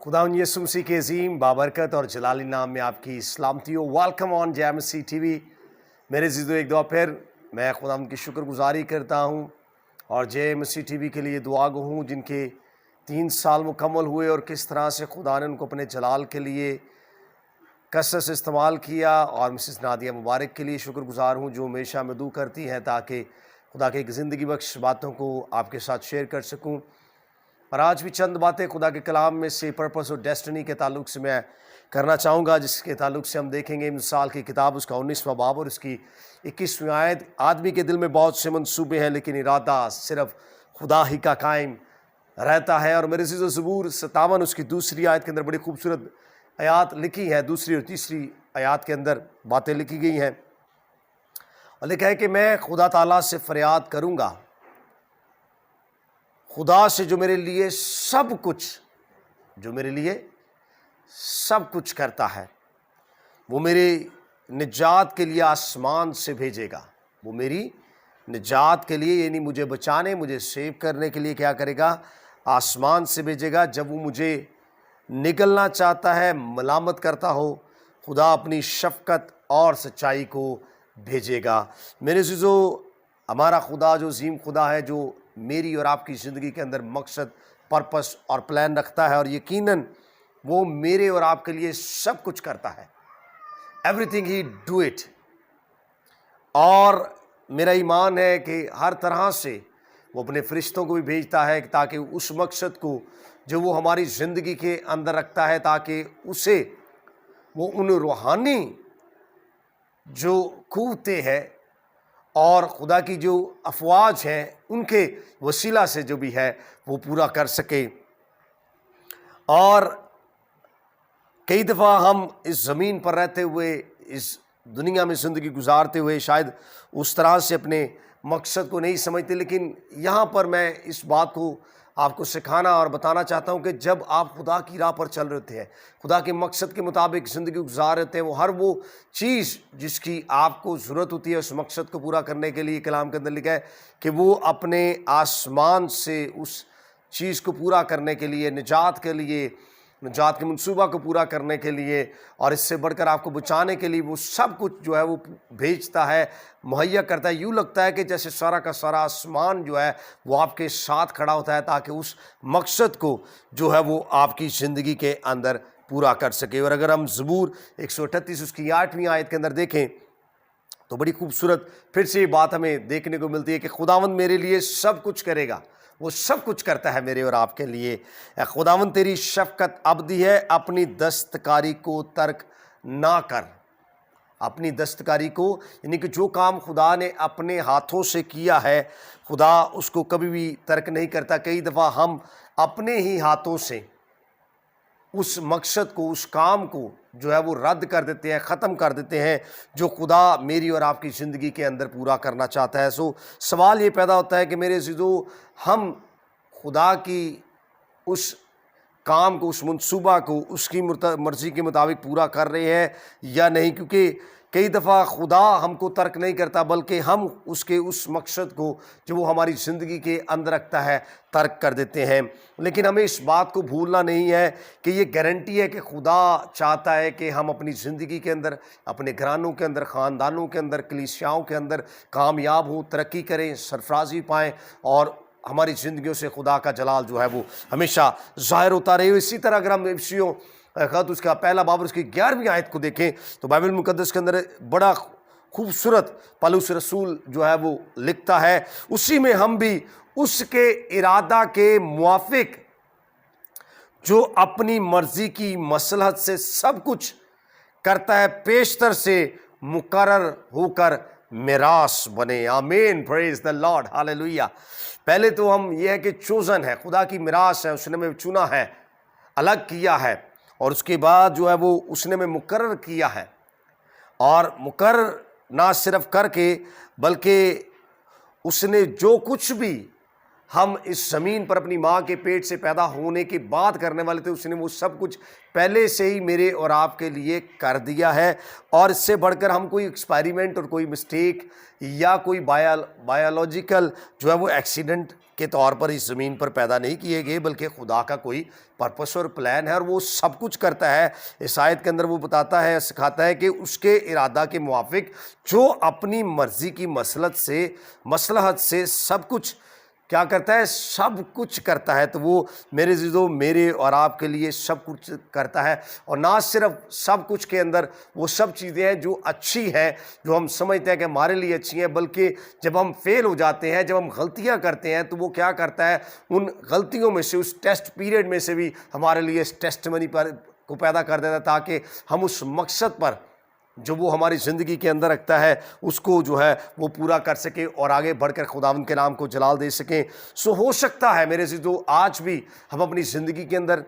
खुदावंद यीशु मसीह के अजीम बाबरकत और जलाली नाम में आपकी सलामती हो। वेलकम ऑन जय मसीह टीवी। मेरे ज़िदो एक दफ़ा फिर मैं खुदावंद की शुक्रगुजारी करता हूँ और जय मसीह टीवी के लिए दुआ गो हूँ जिनके 3 साल मुकम्मल हुए और किस तरह से खुदा ने उनको अपने जलाल के लिए कसरत से इस्तेमाल किया। और मिसिस नादिया मुबारक के लिए शुक्रगुजार हूँ जो हमेशा मदू करती हैं ताकि खुदा के एक ज़िंदगी बख्श बातों को आपके साथ शेयर कर सकूँ। और आज भी चंद बातें खुदा के कलाम में से पर्पस और डेस्टिनी के ताल्लुक से मैं करना चाहूँगा, जिसके ताल्लुक से हम देखेंगे मिसाल की किताब उसका 19वां बाब और उसकी 21वीं आयत। आदमी के दिल में बहुत से मंसूबे हैं लेकिन इरादा सिर्फ खुदा ही का कायम रहता है। और मेरे ज़बूर 57 उसकी दूसरी आयत के अंदर बड़ी खूबसूरत आयात लिखी है। दूसरी और तीसरी आयत के अंदर बातें लिखी गई हैं और लिखा है कि मैं खुदा ताला से फरियाद करूँगा, खुदा से जो मेरे लिए सब कुछ करता है। वो मेरे निजात के लिए आसमान से भेजेगा। वो मेरी निजात के लिए यानी मुझे बचाने, मुझे सेव करने के लिए क्या करेगा? आसमान से भेजेगा। जब वो मुझे निगलना चाहता है, मलामत करता हो, खुदा अपनी शफ़क़त और सच्चाई को भेजेगा। मेरे अज़ीज़ो, हमारा खुदा जो अज़ीम खुदा है, जो मेरी और आपकी ज़िंदगी के अंदर मकसद, पर्पस और प्लान रखता है और यकीनन वो मेरे और आपके लिए सब कुछ करता है। Everything he do it. और मेरा ईमान है कि हर तरह से वो अपने फरिश्तों को भी भेजता है ताकि उस मकसद को जो वो हमारी ज़िंदगी के अंदर रखता है, ताकि उसे वो उन रूहानी जो क़ुव्वतें हैं और खुदा की जो अफवाज हैं उनके वसीला से जो भी है वो पूरा कर सके। और कई दफ़ा हम इस ज़मीन पर रहते हुए, इस दुनिया में ज़िंदगी गुजारते हुए शायद उस तरह से अपने मकसद को नहीं समझते, लेकिन यहाँ पर मैं इस बात को आपको सिखाना और बताना चाहता हूँ कि जब आप खुदा की राह पर चल रहे होते हैं, खुदा के मकसद के मुताबिक ज़िंदगी गुजार रहे हैं, वो हर वो चीज़ जिसकी आपको ज़रूरत होती है उस मकसद को पूरा करने के लिए, कलाम के अंदर लिखा है कि वो अपने आसमान से उस चीज़ को पूरा करने के लिए, निजात के मंसूबा को पूरा करने के लिए और इससे बढ़कर आपको बचाने के लिए वो सब कुछ जो है वो भेजता है, मुहैया करता है। यूँ लगता है कि जैसे सारा का सारा आसमान जो है वो आपके साथ खड़ा होता है ताकि उस मकसद को जो है वो आपकी ज़िंदगी के अंदर पूरा कर सके। और अगर हम ज़बूर 138 उसकी 8वीं आयत के अंदर देखें तो बड़ी खूबसूरत फिर से ये बात हमें देखने को मिलती है कि खुदावंद मेरे लिए सब कुछ करेगा। वो सब कुछ करता है मेरे और आपके लिए। खुदावंद तेरी शफ़क़त अबदी है, अपनी दस्तकारी को तर्क ना कर। अपनी दस्तकारी को यानी कि जो काम खुदा ने अपने हाथों से किया है, खुदा उसको कभी भी तर्क नहीं करता। कई दफ़ा हम अपने ही हाथों से उस मकसद को, उस काम को जो है वो रद्द कर देते हैं, ख़त्म कर देते हैं जो खुदा मेरी और आपकी ज़िंदगी के अंदर पूरा करना चाहता है। सो सवाल ये पैदा होता है कि मेरे अज़ीज़ो, हम खुदा की उस काम को, उस मंसूबा को उसकी मर्ज़ी के मुताबिक पूरा कर रहे हैं या नहीं? क्योंकि कई दफ़ा खुदा हमको तर्क नहीं करता बल्कि हम उसके उस मकसद को जो वो हमारी ज़िंदगी के अंदर रखता है तर्क कर देते हैं। लेकिन हमें इस बात को भूलना नहीं है कि ये गारंटी है कि खुदा चाहता है कि हम अपनी ज़िंदगी के अंदर, अपने घरानों के अंदर, ख़ानदानों के अंदर, कलीसियाओं के अंदर कामयाब हों, तरक्की करें, सरफराजी पाएँ और हमारी ज़िंदगियों से खुदा का जलाल जो है वो हमेशा ज़ाहिर होता रहे। इसी तरह अगर हम इफ्सियों ख़त उसका पहला बाब उसकी 11वीं आयत को देखें तो बाइबल मुक़द्दस के अंदर बड़ा खूबसूरत पौलुस रसूल जो है वो लिखता है, उसी में हम भी उसके इरादा के मुआफ़िक जो अपनी मर्ज़ी की मसलहत से सब कुछ करता है, पेशतर से मुकर्रर होकर मिरास बने। आमीन, प्रेज़ द लॉर्ड, हालेलुया। पहले तो हम ये है कि चोज़न है, खुदा की मिरास है, उसने हमें चुना है, अलग किया है और उसके बाद जो है वो उसने में मुकर्रर किया है। और मुकर्रर ना सिर्फ करके बल्कि उसने जो कुछ भी हम इस ज़मीन पर अपनी माँ के पेट से पैदा होने के बाद करने वाले थे, उसने वो सब कुछ पहले से ही मेरे और आपके लिए कर दिया है। और इससे बढ़कर हम कोई एक्सपेरिमेंट और कोई मिस्टेक या कोई बायोलॉजिकल जो है वो एक्सीडेंट کے طور پر اس زمین پر پیدا نہیں کیے گئے، بلکہ خدا کا کوئی پرپس اور پلان ہے، اور وہ سب کچھ کرتا ہے۔ اس آیت کے اندر وہ بتاتا ہے، سکھاتا ہے کہ اس کے ارادہ کے موافق جو اپنی مرضی کی مصلحت سے سب کچھ کیا کرتا ہے، سب کچھ کرتا ہے۔ تو وہ میرے عزیزو میرے اور آپ کے لیے سب کچھ کرتا ہے، اور نہ صرف سب کچھ کے اندر وہ سب چیزیں ہیں جو اچھی ہیں، جو ہم سمجھتے ہیں کہ ہمارے لیے اچھی ہیں، بلکہ جب ہم فیل ہو جاتے ہیں، جب ہم غلطیاں کرتے ہیں، تو وہ کیا کرتا ہے، ان غلطیوں میں سے، اس ٹیسٹ پیریڈ میں سے بھی ہمارے لیے اس ٹیسٹمنی پر کو پیدا کر دیتا ہے، تاکہ ہم اس مقصد پر جو وہ ہماری زندگی کے اندر رکھتا ہے اس کو جو ہے وہ پورا کر سکیں اور آگے بڑھ کر خداوند کے نام کو جلال دے سکیں۔ ہو سکتا ہے میرے عزیزو آج بھی ہم اپنی زندگی کے اندر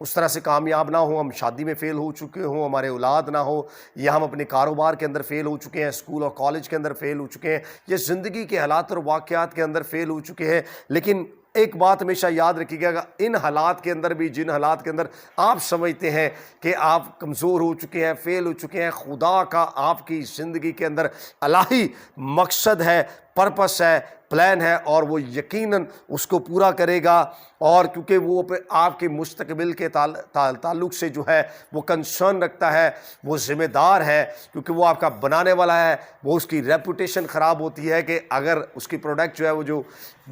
اس طرح سے کامیاب نہ ہوں، ہم شادی میں فیل ہو چکے ہوں، ہمارے اولاد نہ ہو، یا ہم اپنے کاروبار کے اندر فیل ہو چکے ہیں، اسکول اور کالج کے اندر فیل ہو چکے ہیں، یا زندگی کے حالات اور واقعات کے اندر فیل ہو چکے ہیں، لیکن ایک بات ہمیشہ یاد رکھیے گا، ان حالات کے اندر بھی، جن حالات کے اندر آپ سمجھتے ہیں کہ آپ کمزور ہو چکے ہیں، فیل ہو چکے ہیں، خدا کا آپ کی زندگی کے اندر الہی مقصد ہے، پرپس ہے، پلان ہے، اور وہ یقیناً اس کو پورا کرے گا، اور کیونکہ وہ آپ کے مستقبل کے تعلق سے جو ہے وہ کنسرن رکھتا ہے، وہ ذمہ دار ہے، کیونکہ وہ آپ کا بنانے والا ہے۔ وہ اس کی ریپوٹیشن خراب ہوتی ہے کہ اگر اس کی پروڈکٹ جو ہے وہ جو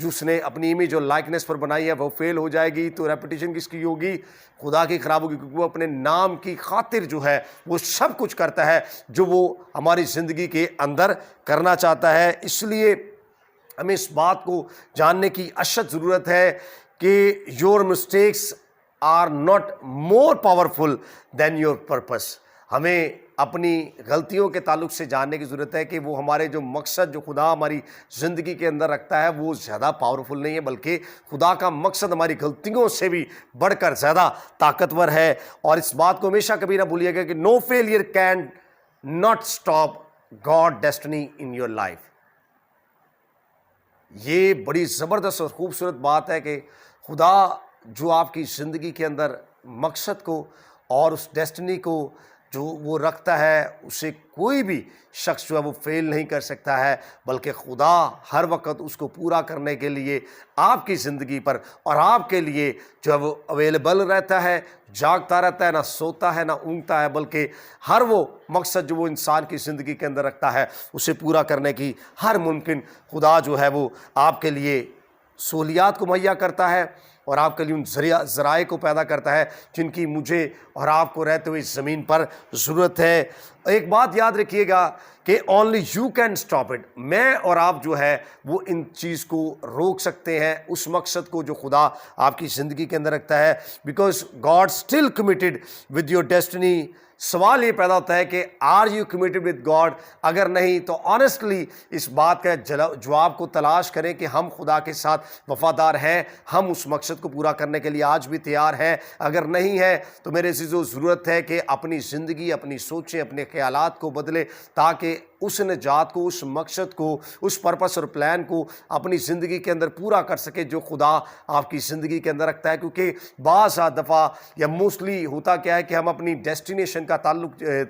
اس نے اپنی امیج اور لائکنس پر بنائی ہے وہ فیل ہو جائے گی، تو ریپوٹیشن کس کی ہوگی؟ خدا کی خراب ہوگی، کیونکہ وہ اپنے نام کی خاطر جو ہے وہ سب کچھ کرتا ہے جو وہ ہماری زندگی کے اندر کرنا چاہتا ہے۔ اس لیے ہمیں اس بات کو جاننے کی اشد ضرورت ہے کہ your mistakes are not more powerful than your purpose. ہمیں اپنی غلطیوں کے تعلق سے جاننے کی ضرورت ہے کہ وہ ہمارے جو مقصد جو خدا ہماری زندگی کے اندر رکھتا ہے وہ زیادہ پاورفل نہیں ہے، بلکہ خدا کا مقصد ہماری غلطیوں سے بھی بڑھ کر زیادہ طاقتور ہے۔ اور اس بات کو ہمیشہ کبھی نہ بھولیے گا کہ no failure can not stop God destiny in your life. یہ بڑی زبردست اور خوبصورت بات ہے کہ خدا جو آپ کی زندگی کے اندر مقصد کو اور اس ڈیسٹنی کو جو وہ رکھتا ہے، اسے کوئی بھی شخص جو ہے وہ فیل نہیں کر سکتا ہے، بلکہ خدا ہر وقت اس کو پورا کرنے کے لیے آپ کی زندگی پر اور آپ کے لیے جو ہے وہ اویلیبل رہتا ہے، جاگتا رہتا ہے، نہ سوتا ہے نہ اونگتا ہے، بلکہ ہر وہ مقصد جو وہ انسان کی زندگی کے اندر رکھتا ہے اسے پورا کرنے کی ہر ممکن خدا جو ہے وہ آپ کے لیے سہولیات کو مہیا کرتا ہے، اور آپ کے لیے ان ذرائع کو پیدا کرتا ہے جن کی مجھے اور آپ کو رہتے ہوئے اس زمین پر ضرورت ہے۔ ایک بات یاد رکھیے گا کہ only you can stop it. میں اور آپ جو ہے وہ ان چیز کو روک سکتے ہیں، اس مقصد کو جو خدا آپ کی زندگی کے اندر رکھتا ہے، because God still committed with your destiny. سوال یہ پیدا ہوتا ہے کہ are you committed with God? اگر نہیں تو آنیسٹلی اس بات کا جواب کو تلاش کریں کہ ہم خدا کے ساتھ وفادار ہیں، ہم اس مقصد کو پورا کرنے کے لیے آج بھی تیار ہیں۔ اگر نہیں ہے تو میرے عزیزو ضرورت ہے کہ اپنی زندگی، اپنی سوچیں، اپنے خیالات کو بدلے، تاکہ اس نجات کو، اس مقصد کو، اس پرپس اور پلان کو اپنی زندگی کے اندر پورا کر سکے جو خدا آپ کی زندگی کے اندر رکھتا ہے۔ کیونکہ بعض دفعہ یا موسٹلی ہوتا کیا ہے کہ ہم اپنی ڈیسٹینیشن کا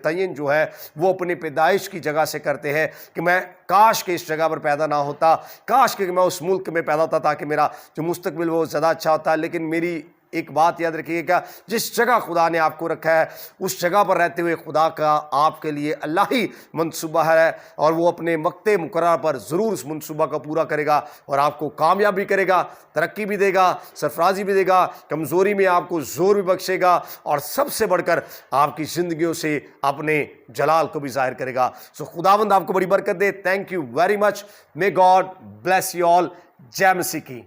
تعین جو ہے وہ اپنے پیدائش کی جگہ سے کرتے ہیں کہ میں کاش کہ اس جگہ پر پیدا نہ ہوتا، کاش کہ میں اس ملک میں پیدا ہوتا تاکہ میرا جو مستقبل وہ زیادہ اچھا ہوتا ہے۔ لیکن میری ایک بات یاد رکھیے گا، جس جگہ خدا نے آپ کو رکھا ہے اس جگہ پر رہتے ہوئے خدا کا آپ کے لیے اللہی منصوبہ ہے، اور وہ اپنے وقت مقررہ پر ضرور اس منصوبہ کو پورا کرے گا، اور آپ کو کامیاب بھی کرے گا، ترقی بھی دے گا، سرفرازی بھی دے گا، کمزوری میں آپ کو زور بھی بخشے گا، اور سب سے بڑھ کر آپ کی زندگیوں سے اپنے جلال کو بھی ظاہر کرے گا۔ خداوند آپ کو بڑی برکت دے۔ Thank you very much. May God bless you all. جے مسیح کی۔